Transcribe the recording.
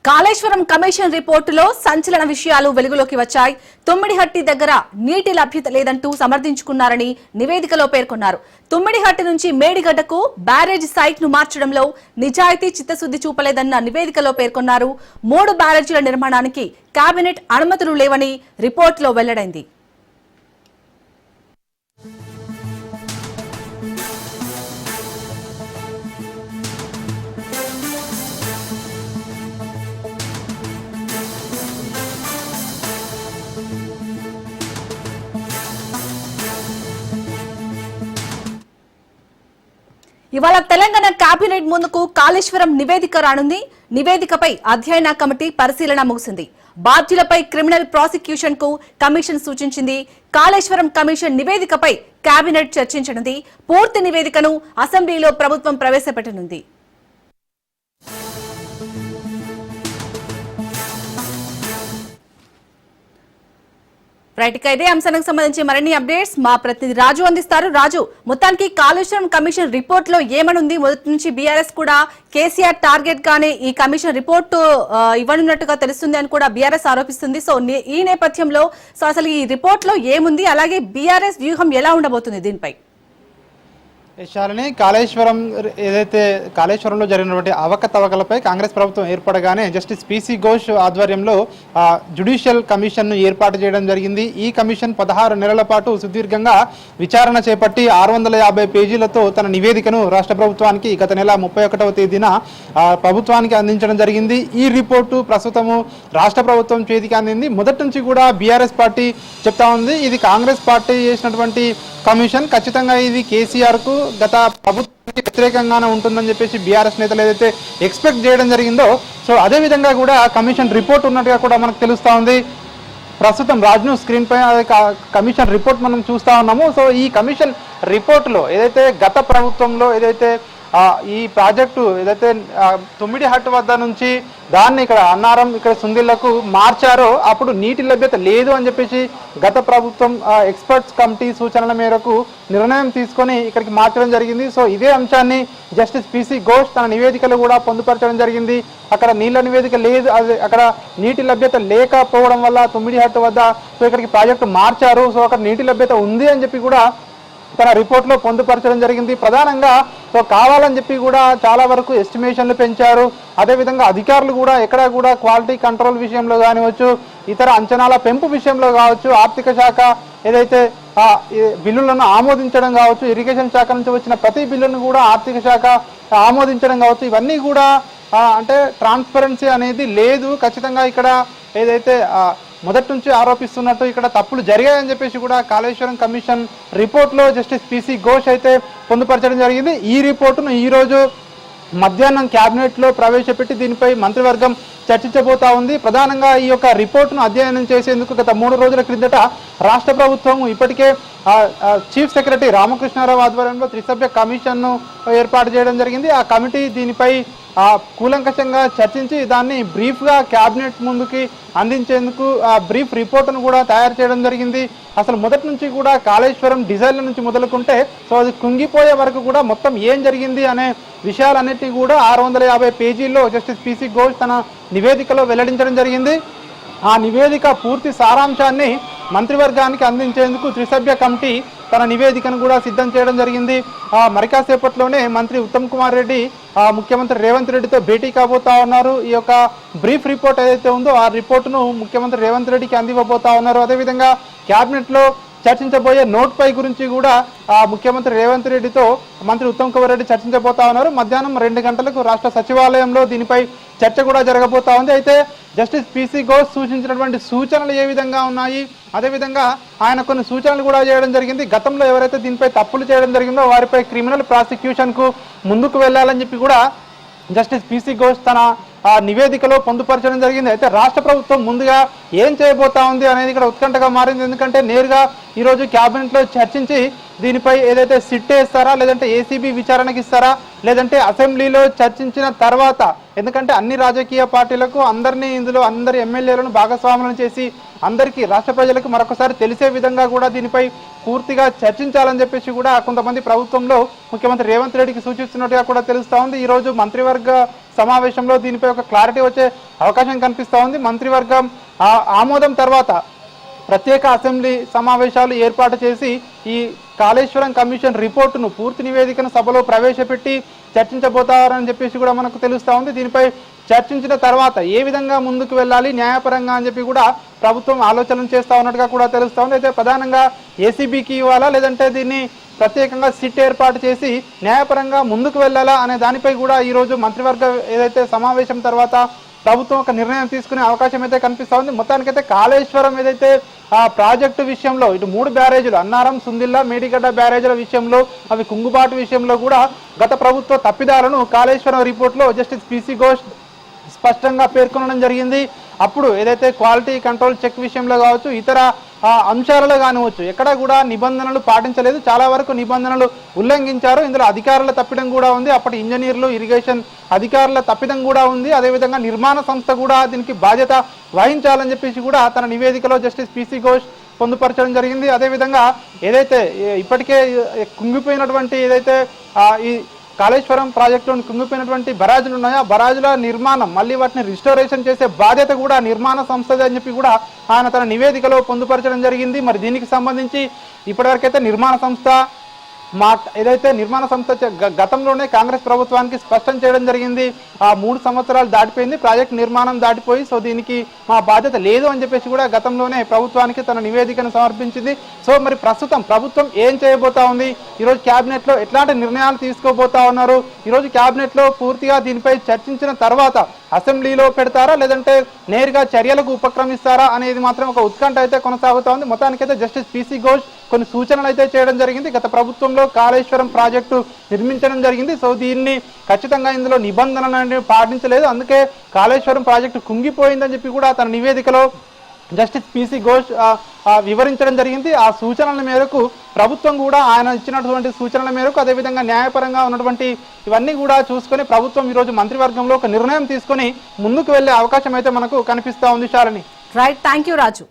Kaleshwaram commission రిపోర్టులో సంచలన విషయాలు వెలుగులోకి వచ్చాయి. తుమ్మిడిహట్టి దగ్గర నీటి లభ్యత లేదంటూ సమర్థించుకున్నారని నివేదికలో పేర్కొన్నారు. తుమ్మిడిహట్టి నుంచి మేడిగడ్డకు బ్యారేజ్ సైట్ ను మార్చడంలో నిజాయితీ చిత్తశుద్ధి చూపలేదన్న నివేదికలో పేర్కొన్నారు. 3 బ్యారేజీల నిర్మాణానికి కేబినెట్ అనుమతులు లేవని రిపోర్టులో వెల్లడైంది. ఇవాళ తెలంగాణ కేబినెట్ ముందుకు కాళేశ్వరం నివేదిక రానుంది. నివేదికపై అధ్యయన కమిటీ పరిశీలన ముగిసింది. బాధ్యులపై క్రిమినల్ ప్రాసిక్యూషన్ కు కమిషన్ సూచించింది. కాళేశ్వరం కమిషన్ నివేదికపై కేబినెట్ చర్చించనుంది. పూర్తి నివేదికను అసెంబ్లీలో ప్రభుత్వం ప్రవేశపెట్టనుంది. ఇదే అంశానికి సంబంధించి మరిన్ని అప్డేట్స్ మా ప్రతినిధి రాజు అందిస్తారు. రాజు, మొత్తానికి కాళేశ్వరం కమిషన్ రిపోర్ట్ లో ఏమనుంది? మొదటి నుంచి బీఆర్ఎస్ కూడా కేసీఆర్ టార్గెట్ గానే ఈ కమిషన్ రిపోర్టు ఇవ్వనున్నట్టుగా తెలుస్తుంది అని కూడా బీఆర్ఎస్ ఆరోపిస్తుంది. సో ఈ నేపథ్యంలో అసలు ఈ రిపోర్ట్ లో ఏముంది, అలాగే బీఆర్ఎస్ వ్యూహం ఎలా ఉండబోతుంది దీనిపై? శాలిని, కాళేశ్వరంలో జరిగినటువంటి అవకతవకలపై కాంగ్రెస్ ప్రభుత్వం ఏర్పడగానే జస్టిస్ పిసి ఘోష్ ఆధ్వర్యంలో జ్యుడిషియల్ కమిషన్ను ఏర్పాటు చేయడం జరిగింది. ఈ కమిషన్ 16 నెలల పాటు సుదీర్ఘంగా విచారణ చేపట్టి 650 పేజీలతో తన నివేదికను రాష్ట్ర ప్రభుత్వానికి గత నెల 31వ తేదీన ప్రభుత్వానికి అందించడం జరిగింది. ఈ రిపోర్టు ప్రస్తుతము రాష్ట్ర ప్రభుత్వం చేతికి అందింది. మొదటి నుంచి కూడా బీఆర్ఎస్ పార్టీ చెప్తా ఉంది, ఇది కాంగ్రెస్ పార్టీ చేసినటువంటి కమిషన్, ఖచ్చితంగా ఇది కేసీఆర్ కు గత ప్రభుత్వానికి వ్యతిరేకంగానే ఉంటుందని చెప్పేసి బీఆర్ఎస్ నేతలు ఏదైతే ఎక్స్పెక్ట్ చేయడం జరిగిందో, సో అదే విధంగా కూడా కమిషన్ రిపోర్ట్ ఉన్నట్టుగా కూడా మనకు తెలుస్తా ఉంది. ప్రస్తుతం రాజ్ను స్క్రీన్ పై కమిషన్ రిపోర్ట్ మనం చూస్తా ఉన్నాము. సో ఈ కమిషన్ రిపోర్టులో ఏదైతే గత ప్రభుత్వంలో ఏదైతే ఈ ప్రాజెక్టు ఏదైతే తుమ్మిడిహట్టు వద్ద నుంచి దాన్ని ఇక్కడ అన్నారం ఇక్కడ సుందిళ్లకు మార్చారో అప్పుడు నీటి లభ్యత లేదు అని చెప్పేసి గత ప్రభుత్వం ఎక్స్పర్ట్స్ కమిటీ సూచనల మేరకు నిర్ణయం తీసుకొని ఇక్కడికి మార్చడం జరిగింది. సో ఇదే అంశాన్ని జస్టిస్ పిసి ఘోష్ తన నివేదికలు కూడా పొందుపరచడం జరిగింది. అక్కడ నీళ్ల నివేదిక లేదు, అక్కడ నీటి లభ్యత లేకపోవడం వల్ల తుమ్మిడిహట్టు వద్ద సో ఇక్కడికి ప్రాజెక్టు మార్చారు, సో అక్కడ నీటి లభ్యత ఉంది అని చెప్పి కూడా తన రిపోర్ట్లో పొందుపరచడం జరిగింది. ప్రధానంగా సో కావాలని చెప్పి కూడా చాలా వరకు ఎస్టిమేషన్లు పెంచారు. అదేవిధంగా అధికారులు కూడా ఎక్కడ కూడా క్వాలిటీ కంట్రోల్ విషయంలో కానివచ్చు, ఇతర అంచనాల పెంపు విషయంలో కావచ్చు, ఆర్థిక శాఖ ఏదైతే బిల్లులను ఆమోదించడం కావచ్చు, ఇరిగేషన్ శాఖ నుంచి వచ్చిన ప్రతి బిల్లును కూడా ఆర్థిక శాఖ ఆమోదించడం కావచ్చు, ఇవన్నీ కూడా అంటే ట్రాన్స్పరెన్సీ అనేది లేదు. ఖచ్చితంగా ఇక్కడ ఏదైతే మొదటి నుంచి ఆరోపిస్తున్నట్టు ఇక్కడ తప్పులు జరిగాయని చెప్పేసి కూడా కాళేశ్వరం కమిషన్ రిపోర్ట్లో జస్టిస్ పిసి ఘోష్ అయితే పొందుపరచడం జరిగింది. ఈ రిపోర్టును ఈరోజు మధ్యాహ్నం క్యాబినెట్లో ప్రవేశపెట్టి దీనిపై మంత్రివర్గం చర్చించబోతా ఉంది. ప్రధానంగా ఈ యొక్క రిపోర్టును అధ్యయనం చేసేందుకు గత 3 రోజుల క్రిందట రాష్ట్ర ప్రభుత్వం ఇప్పటికే చీఫ్ సెక్రటరీ రామకృష్ణారావు ఆధ్వర్యంలో 3 సభ్య కమిషన్ను ఏర్పాటు చేయడం జరిగింది. ఆ కమిటీ దీనిపై కూలంకషంగా చర్చించి దాన్ని బ్రీఫ్గా క్యాబినెట్ ముందుకి అందించేందుకు బ్రీఫ్ రిపోర్టును కూడా తయారు చేయడం జరిగింది. అసలు మొదటి నుంచి కూడా కాళేశ్వరం డిజైన్ల నుంచి మొదలుకుంటే సో అది కుంగిపోయే వరకు కూడా మొత్తం ఏం జరిగింది అనే విషయాలన్నిటినీ కూడా 650 పేజీల్లో జస్టిస్ పిసి ఘోష్ తన నివేదికలో వెల్లడించడం జరిగింది. ఆ నివేదిక పూర్తి సారాంశాన్ని మంత్రివర్గానికి అందించేందుకు 3 సభ్య కమిటీ తన నివేదికను కూడా సిద్ధం చేయడం జరిగింది. మరి కాసేపట్లోనే మంత్రి ఉత్తమ్ కుమార్ రెడ్డి ముఖ్యమంత్రి రేవంత్ రెడ్డితో భేటీ కాబోతా ఉన్నారు. ఈ యొక్క బ్రీఫ్ రిపోర్ట్ ఏదైతే ఉందో ఆ రిపోర్టును ముఖ్యమంత్రి రేవంత్ రెడ్డికి అందివ్వబోతా ఉన్నారు. అదేవిధంగా క్యాబినెట్లో చర్చించబోయే నోట్ పై గురించి కూడా ముఖ్యమంత్రి రేవంత్ రెడ్డితో మంత్రి ఉత్తమ్ కుమార్ రెడ్డి చర్చించబోతా ఉన్నారు. మధ్యాహ్నం 2 గంటలకు రాష్ట్ర సచివాలయంలో దీనిపై చర్చ కూడా జరగబోతా ఉంది. అయితే జస్టిస్ పిసి ఘోష్ సూచించినటువంటి సూచనలు ఏ విధంగా ఉన్నాయి, అదేవిధంగా ఆయన కొన్ని సూచనలు కూడా చేయడం జరిగింది. గతంలో ఎవరైతే దీనిపై తప్పులు చేయడం జరిగిందో వారిపై క్రిమినల్ ప్రాసిక్యూషన్కు ముందుకు వెళ్ళాలని చెప్పి కూడా జస్టిస్ పిసి ఘోష్ తన నివేదికలో పొందుపరచడం జరిగింది. అయితే రాష్ట్ర ప్రభుత్వం ముందుగా ఏం చేయబోతా ఉంది అనేది ఇక్కడ ఉత్కంఠగా మారింది. ఎందుకంటే నేరుగా ఈరోజు క్యాబినెట్లో చర్చించి దీనిపై ఏదైతే సిట్ వేస్తారా, లేదంటే ఏసీబీ విచారణకి ఇస్తారా, లేదంటే అసెంబ్లీలో చర్చించిన తర్వాత, ఎందుకంటే అన్ని రాజకీయ పార్టీలకు అందరినీ ఇందులో అందరి ఎమ్మెల్యేలను భాగస్వాములను చేసి అందరికీ రాష్ట్ర ప్రజలకు మరొకసారి తెలిసే విధంగా కూడా దీనిపై పూర్తిగా చర్చించాలని చెప్పేసి కూడా కొంతమంది ప్రభుత్వంలో ముఖ్యమంత్రి రేవంత్ రెడ్డికి సూచిస్తున్నట్టుగా కూడా తెలుస్తా ఉంది. ఈ రోజు మంత్రివర్గ సమావేశంలో దీనిపై ఒక క్లారిటీ వచ్చే అవకాశం కనిపిస్తా ఉంది. మంత్రివర్గం ఆమోదం తర్వాత ప్రత్యేక అసెంబ్లీ సమావేశాలు ఏర్పాటు చేసి ఈ కాళేశ్వరం కమిషన్ రిపోర్టును పూర్తి నివేదికను సభలో ప్రవేశపెట్టి చర్చించబోతారని చెప్పేసి కూడా మనకు తెలుస్తా ఉంది. దీనిపై చర్చించిన తర్వాత ఏ విధంగా ముందుకు వెళ్ళాలి న్యాయపరంగా అని చెప్పి కూడా ప్రభుత్వం ఆలోచనలు చేస్తా ఉన్నట్టుగా కూడా తెలుస్తా ఉంది. అయితే ప్రధానంగా ఏసీబీకి ఇవ్వాలా లేదంటే దీన్ని ప్రత్యేకంగా సిట్ ఏర్పాటు చేసి న్యాయపరంగా ముందుకు వెళ్ళాలా అనే దానిపై కూడా ఈరోజు మంత్రివర్గ ఏదైతే సమావేశం తర్వాత ప్రభుత్వం ఒక నిర్ణయం తీసుకునే అవకాశం అయితే కనిపిస్తా ఉంది. మొత్తానికైతే కాళేశ్వరం ఏదైతే ఆ ప్రాజెక్టు విషయంలో ఇటు 3 బ్యారేజీలు అన్నారం, సుందిల్లా, మేడిగడ్డ బ్యారేజీల విషయంలో అవి కుంగుబాటు విషయంలో కూడా గత ప్రభుత్వ తప్పిదాలను కాళేశ్వరం రిపోర్టులో జస్టిస్ పిసి ఘోష్ స్పష్టంగా పేర్కొనడం జరిగింది. అప్పుడు ఏదైతే క్వాలిటీ కంట్రోల్ చెక్ విషయంలో కావచ్చు, ఇతర అంశాలలో కానివచ్చు ఎక్కడ కూడా నిబంధనలు పాటించలేదు. చాలా వరకు నిబంధనలు ఉల్లంఘించారు. ఇందులో అధికారుల తప్పిదం కూడా ఉంది. అప్పటి ఇంజనీర్లు, ఇరిగేషన్ అధికారుల తప్పిదం కూడా ఉంది. అదేవిధంగా నిర్మాణ సంస్థ కూడా దీనికి బాధ్యత వహించాలని చెప్పేసి కూడా తన నివేదికలో జస్టిస్ పిసి ఘోష్ పొందుపరచడం జరిగింది. అదేవిధంగా ఏదైతే ఇప్పటికే కుంగిపోయినటువంటి ఏదైతే ఈ కాళేశ్వరం ప్రాజెక్టులోని కుంగిపోయినటువంటి బరాజులు ఉన్నాయో ఆ బరాజుల నిర్మాణం మళ్ళీ వాటిని రిస్టోరేషన్ చేసే బాధ్యత కూడా నిర్మాణ సంస్థది అని చెప్పి కూడా ఆయన తన నివేదికలో పొందుపరచడం జరిగింది. మరి దీనికి సంబంధించి ఇప్పటివరకైతే నిర్మాణ సంస్థ ఏదైతే నిర్మాణ సంస్థ గతంలోనే కాంగ్రెస్ ప్రభుత్వానికి స్పష్టం చేయడం జరిగింది. 3 సంవత్సరాలు దాటిపోయింది, ప్రాజెక్ట్ నిర్మాణం దాటిపోయి, సో దీనికి మా బాధ్యత లేదు అని చెప్పేసి కూడా గతంలోనే ప్రభుత్వానికి తన నివేదికను సమర్పించింది. సో మరి ప్రస్తుతం ప్రభుత్వం ఏం చేయబోతా ఉంది, ఈరోజు క్యాబినెట్లో ఎట్లాంటి నిర్ణయాలు తీసుకోబోతా ఉన్నారు, ఈరోజు క్యాబినెట్లో పూర్తిగా దీనిపై చర్చించిన తర్వాత అసెంబ్లీలో పెడతారా లేదంటే నేరుగా చర్యలకు ఉపక్రమిస్తారా అనేది మాత్రం ఒక ఉత్కంఠ అయితే కొనసాగుతా ఉంది. మొత్తానికైతే జస్టిస్ పిసి ఘోష్ కొన్ని సూచనలు అయితే చేయడం జరిగింది. గత ప్రభుత్వంలో కాళేశ్వరం ప్రాజెక్టు నిర్మించడం జరిగింది. సో దీన్ని ఖచ్చితంగా ఇందులో నిబంధనలు పాటించలేదు, అందుకే కాళేశ్వరం ప్రాజెక్టు కుంగిపోయిందని చెప్పి కూడా తన నివేదికలో జస్టిస్ పిసి ఘోష్ వివరించడం జరిగింది. ఆ సూచనల మేరకు ప్రభుత్వం కూడా ఆయన ఇచ్చినటువంటి సూచనల మేరకు అదేవిధంగా న్యాయపరంగా ఉన్నటువంటి ఇవన్నీ కూడా చూసుకొని ప్రభుత్వం ఈరోజు మంత్రివర్గంలో ఒక నిర్ణయం తీసుకొని ముందుకు వెళ్లే అవకాశం అయితే మనకు కనిపిస్తా ఉంది. Shalini. Right, thank you Raju.